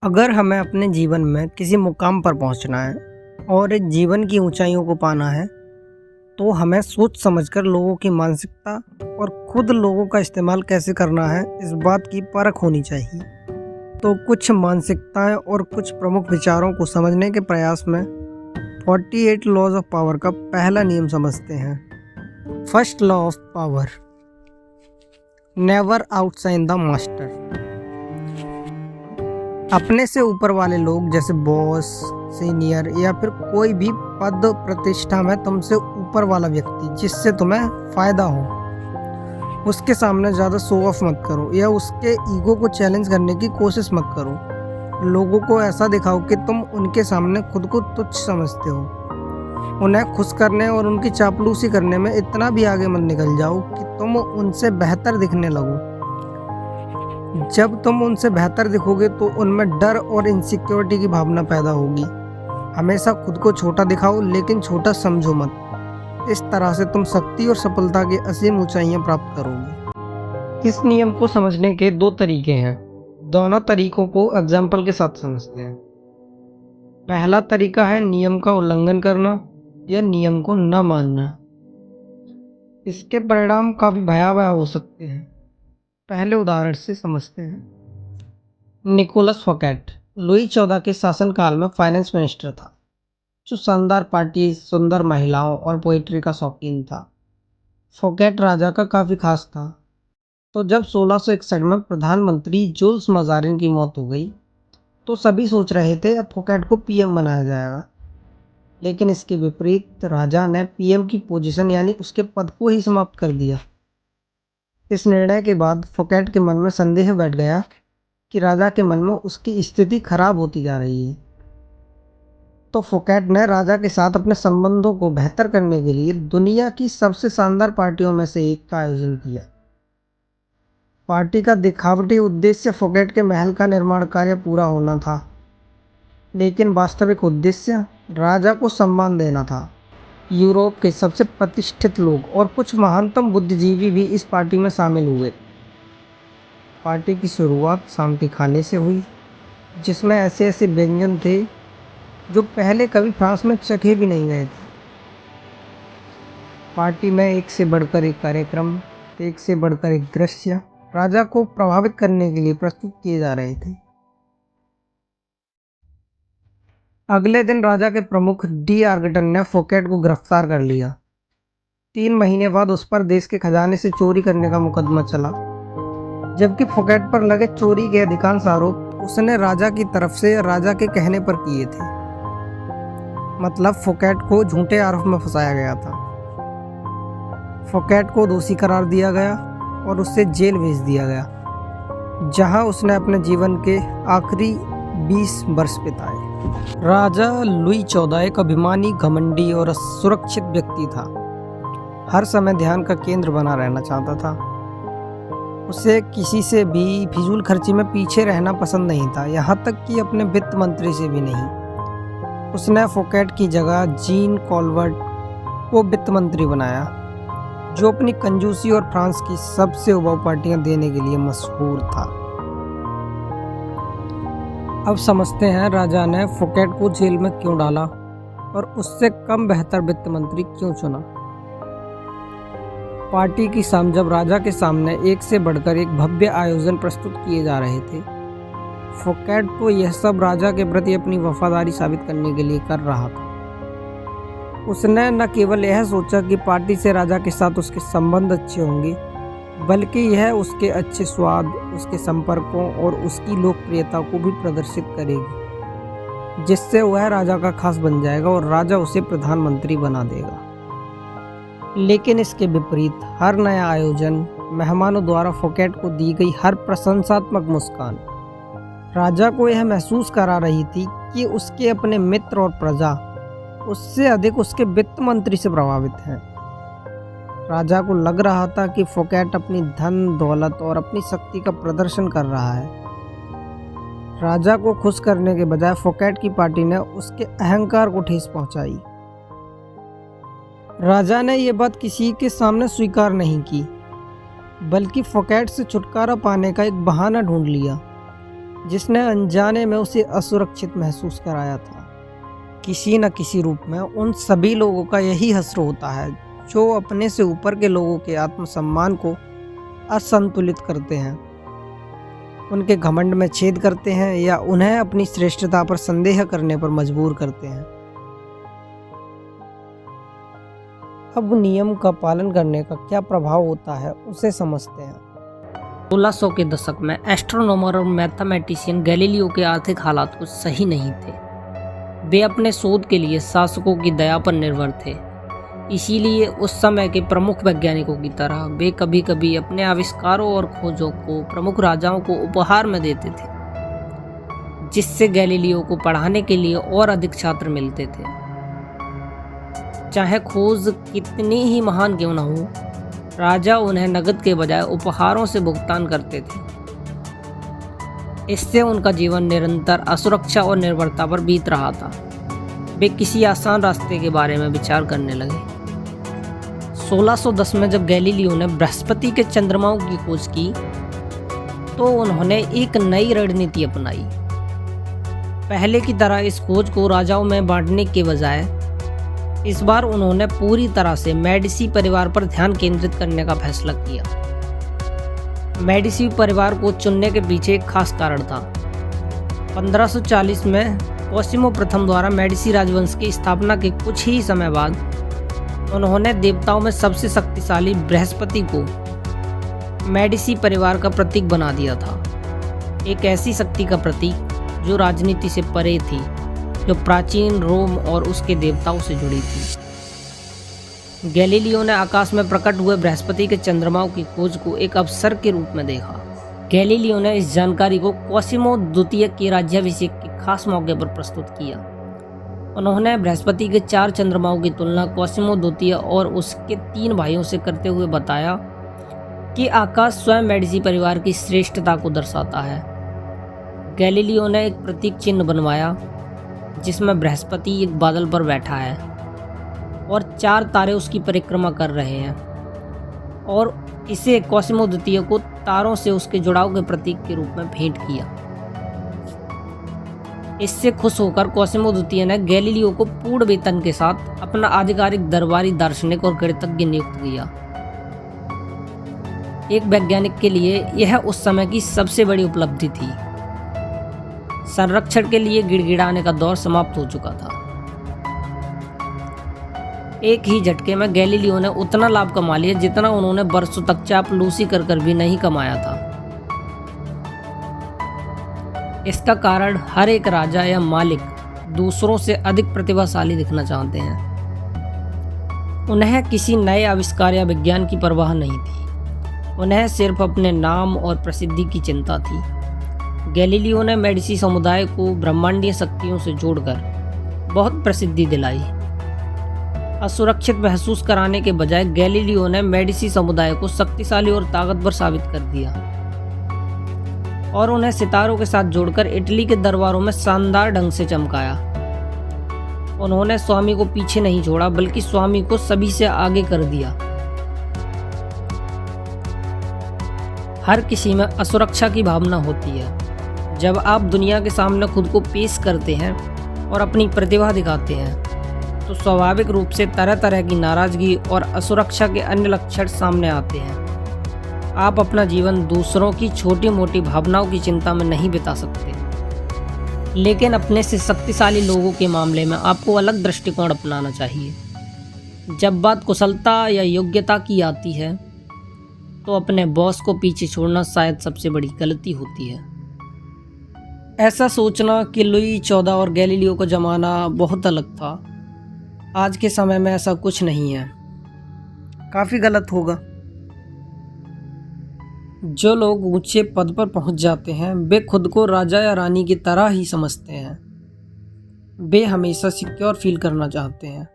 अगर हमें अपने जीवन में किसी मुकाम पर पहुंचना है और जीवन की ऊंचाइयों को पाना है, तो हमें सोच समझकर लोगों की मानसिकता और खुद लोगों का इस्तेमाल कैसे करना है, इस बात की परख होनी चाहिए। तो कुछ मानसिकताएं और कुछ प्रमुख विचारों को समझने के प्रयास में 48 लॉज ऑफ पावर का पहला नियम समझते हैं। First law of power, never outshine the master. अपने से ऊपर वाले लोग जैसे बॉस, सीनियर या फिर कोई भी पद प्रतिष्ठा में तुमसे ऊपर वाला व्यक्ति जिससे तुम्हें फायदा हो, उसके सामने ज़्यादा शो ऑफ मत करो या उसके ईगो को चैलेंज करने की कोशिश मत करो। लोगों को ऐसा दिखाओ कि तुम उनके सामने खुद को तुच्छ समझते हो। उन्हें खुश करने और उनकी चापलूसी करने में इतना भी आगे मत निकल जाओ कि तुम उनसे बेहतर दिखने लगो। जब तुम उनसे बेहतर दिखोगे तो उनमें डर और इनसिक्योरिटी की भावना पैदा होगी। हमेशा खुद को छोटा दिखाओ लेकिन छोटा समझो मत। इस तरह से तुम शक्ति और सफलता की असीम ऊंचाइयां प्राप्त करोगे। इस नियम को समझने के दो तरीके हैं। दोनों तरीकों को एग्जाम्पल के साथ समझते हैं। पहला तरीका है नियम का उल्लंघन करना या नियम को न मानना। इसके परिणाम काफी भयावह हो सकते हैं। पहले उदाहरण से समझते हैं। निकोलस फोकेट लुई 14 के शासनकाल में फाइनेंस मिनिस्टर था, जो शानदार पार्टी, सुंदर महिलाओं और पोइट्री का शौकीन था। फोकेट राजा का काफ़ी खास था। तो जब 1661 में प्रधानमंत्री जुल्स मजारिन की मौत हो गई, तो सभी सोच रहे थे अब फोकेट को पीएम बनाया जाएगा। लेकिन इसके विपरीत राजा ने पीएम की पोजीशन यानी उसके पद को ही समाप्त कर दिया। इस निर्णय के बाद फोकेट के मन में संदेह बैठ गया कि राजा के मन में उसकी स्थिति खराब होती जा रही है। तो फोकेट ने राजा के साथ अपने संबंधों को बेहतर करने के लिए दुनिया की सबसे शानदार पार्टियों में से एक का आयोजन किया। पार्टी का दिखावटी उद्देश्य फोकेट के महल का निर्माण कार्य पूरा होना था, लेकिन वास्तविक उद्देश्य राजा को सम्मान देना था। यूरोप के सबसे प्रतिष्ठित लोग और कुछ महानतम बुद्धिजीवी भी इस पार्टी में शामिल हुए। पार्टी की शुरुआत शाम के खाने से हुई, जिसमें ऐसे ऐसे व्यंजन थे जो पहले कभी फ्रांस में चखे भी नहीं गए थे। पार्टी में एक से बढ़कर एक कार्यक्रम, एक से बढ़कर एक दृश्य राजा को प्रभावित करने के लिए प्रस्तुत किए जा रहे थे। अगले दिन राजा के प्रमुख डी आर्गटन ने फोकेट को गिरफ्तार कर लिया। 3 महीने बाद उस पर देश के खजाने से चोरी करने का मुकदमा चला, जबकि फोकेट पर लगे चोरी के अधिकांश आरोप उसने राजा की तरफ से राजा के कहने पर किए थे। मतलब फोकेट को झूठे आरोप में फंसाया गया था। फोकेट को दोषी करार दिया गया और उससे जेल भेज दिया गया, जहां उसने अपने जीवन के आखिरी 20 वर्ष बिताए। राजा लुई 14 एक अभिमानी, घमंडी और सुरक्षित व्यक्ति था। हर समय ध्यान का केंद्र बना रहना चाहता था। उसे किसी से भी फिजूल खर्ची में पीछे रहना पसंद नहीं था, यहाँ तक कि अपने वित्त मंत्री से भी नहीं। उसने फोकेट की जगह जीन कॉलवर्ट को वित्त मंत्री बनाया, जो अपनी कंजूसी और फ्रांस की सबसे उबाऊ पार्टियां देने के लिए मशहूर था। अब समझते हैं राजा ने फोकेट को जेल में क्यों डाला और उससे कम बेहतर वित्त मंत्री क्यों चुना। पार्टी की शाम जब राजा के सामने एक से बढ़कर एक भव्य आयोजन प्रस्तुत किए जा रहे थे, फोकेट तो यह सब राजा के प्रति अपनी वफादारी साबित करने के लिए कर रहा था। उसने न केवल यह सोचा कि पार्टी से राजा के साथ उसके संबंध अच्छे होंगे, बल्कि यह उसके अच्छे स्वाद, उसके संपर्कों और उसकी लोकप्रियता को भी प्रदर्शित करेगी, जिससे वह राजा का खास बन जाएगा और राजा उसे प्रधानमंत्री बना देगा। लेकिन इसके विपरीत हर नया आयोजन, मेहमानों द्वारा फोकेट को दी गई हर प्रशंसात्मक मुस्कान राजा को यह महसूस करा रही थी कि उसके अपने मित्र और प्रजा उससे अधिक उसके वित्त मंत्री से प्रभावित हैं। राजा को लग रहा था कि फोकेट अपनी धन, दौलत और अपनी शक्ति का प्रदर्शन कर रहा है। राजा को खुश करने के बजाय फोकेट की पार्टी ने उसके अहंकार को ठेस पहुंचाई। राजा ने यह बात किसी के सामने स्वीकार नहीं की, बल्कि फोकेट से छुटकारा पाने का एक बहाना ढूंढ लिया। जिसने अनजाने में उसे असुरक्षित महसूस कराया था। किसी न किसी रूप में उन सभी लोगों का यही हश्र होता है जो अपने से ऊपर के लोगों के आत्मसम्मान को असंतुलित करते हैं, उनके घमंड में छेद करते हैं या उन्हें अपनी श्रेष्ठता पर संदेह करने पर मजबूर करते हैं। अब नियम का पालन करने का क्या प्रभाव होता है उसे समझते हैं। 1600 के दशक में एस्ट्रोनॉमर और मैथमेटिशियन गैलीलियो के आर्थिक हालात कुछ सही नहीं थे। वे अपने शोध के लिए शासकों की दया पर निर्भर थे। इसीलिए उस समय के प्रमुख वैज्ञानिकों की तरह वे कभी कभी अपने आविष्कारों और खोजों को प्रमुख राजाओं को उपहार में देते थे, जिससे गैलीलियो को पढ़ाने के लिए और अधिक छात्र मिलते थे। चाहे खोज कितनी ही महान क्यों न हो, राजा उन्हें नकद के बजाय उपहारों से भुगतान करते थे। इससे उनका जीवन निरंतर असुरक्षा और निर्भरता पर बीत रहा था। वे किसी आसान रास्ते के बारे में विचार करने लगे। 1610 में जब गैलीलियो ने बृहस्पति के चंद्रमाओं की खोज की तो उन्होंने एक नई रणनीति अपनाई। पहले की तरह इस खोज को राजाओं में बांटने के बजाय इस बार उन्होंने पूरी तरह से मेडिसी परिवार पर ध्यान केंद्रित करने का फैसला किया। मेडिसी परिवार को चुनने के पीछे एक खास कारण था। 1540 में कोसिमो प्रथम द्वारा मेडिसी राजवंश की स्थापना के कुछ ही समय बाद उन्होंने देवताओं में सबसे शक्तिशाली बृहस्पति को मेडिसी परिवार का प्रतीक बना दिया था। एक ऐसी शक्ति का प्रतीक जो राजनीति से परे थी, जो प्राचीन रोम और उसके देवताओं से जुड़ी थी। गैलीलियो ने आकाश में प्रकट हुए बृहस्पति के चंद्रमाओं की खोज को एक अवसर के रूप में देखा। गैलीलियो ने इस जानकारी को कोसिमो द्वितीय के राज्याभिषेक के खास मौके पर प्रस्तुत किया। उन्होंने बृहस्पति के 4 चंद्रमाओं की तुलना कोसिमो द्वितीय और उसके 3 भाइयों से करते हुए बताया कि आकाश स्वयं मेडिसी परिवार की श्रेष्ठता को दर्शाता है। गैलीलियो ने एक प्रतीक चिन्ह बनवाया जिसमें बृहस्पति एक बादल पर बैठा है और 4 तारे उसकी परिक्रमा कर रहे हैं, और इसे कोसिमो द्वितीय को तारों से उसके जुड़ाव के प्रतीक के रूप में भेंट किया। इससे खुश होकर कोसिमो द्वितीय ने गैलीलियो को पूर्ण वेतन के साथ अपना आधिकारिक दरबारी दार्शनिक और गणितज्ञ नियुक्त किया। एक वैज्ञानिक के लिए यह उस समय की सबसे बड़ी उपलब्धि थी। संरक्षण के लिए गिड़गिड़ाने का दौर समाप्त हो चुका था। एक ही झटके में गैलीलियो ने उतना लाभ कमा लिया जितना उन्होंने बरसों तक चापलूसी कर भी नहीं कमाया था। इसका कारण हर एक राजा या मालिक दूसरों से अधिक प्रतिभाशाली दिखना चाहते हैं। उन्हें किसी नए आविष्कार या विज्ञान की परवाह नहीं थी, उन्हें सिर्फ अपने नाम और प्रसिद्धि की चिंता थी। गैलीलियो ने मेडिसी समुदाय को ब्रह्मांडीय शक्तियों से जोड़कर बहुत प्रसिद्धि दिलाई। असुरक्षित महसूस कराने के बजाय गैलीलियो ने मेडिसी समुदाय को शक्तिशाली और ताकतवर साबित कर दिया और उन्हें सितारों के साथ जोड़कर इटली के दरबारों में शानदार ढंग से चमकाया। उन्होंने स्वामी को पीछे नहीं छोड़ा बल्कि स्वामी को सभी से आगे कर दिया। हर किसी में असुरक्षा की भावना होती है। जब आप दुनिया के सामने खुद को पेश करते हैं और अपनी प्रतिभा दिखाते हैं तो स्वाभाविक रूप से तरह तरह की नाराजगी और असुरक्षा के अन्य लक्षण सामने आते हैं। आप अपना जीवन दूसरों की छोटी मोटी भावनाओं की चिंता में नहीं बिता सकते, लेकिन अपने से शक्तिशाली लोगों के मामले में आपको अलग दृष्टिकोण अपनाना चाहिए। जब बात कुशलता या योग्यता की आती है तो अपने बॉस को पीछे छोड़ना शायद सबसे बड़ी गलती होती है। ऐसा सोचना कि लुई 14 और गैलीलियो का ज़माना बहुत अलग था, आज के समय में ऐसा कुछ नहीं है, काफ़ी गलत होगा। जो लोग ऊंचे पद पर पहुंच जाते हैं वे खुद को राजा या रानी की तरह ही समझते हैं। वे हमेशा सिक्योर फील करना चाहते हैं।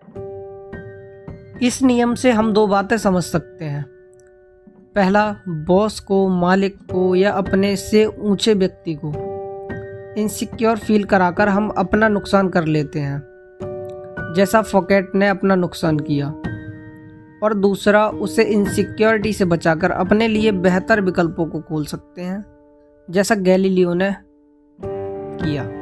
इस नियम से हम 2 बातें समझ सकते हैं। पहला, बॉस को, मालिक को या अपने से ऊंचे व्यक्ति को इनसिक्योर फील कराकर हम अपना नुकसान कर लेते हैं, जैसा फोकेट ने अपना नुकसान किया। और दूसरा, उसे इनसिक्योरिटी से बचाकर अपने लिए बेहतर विकल्पों को खोल सकते हैं, जैसा गैलीलियो ने किया।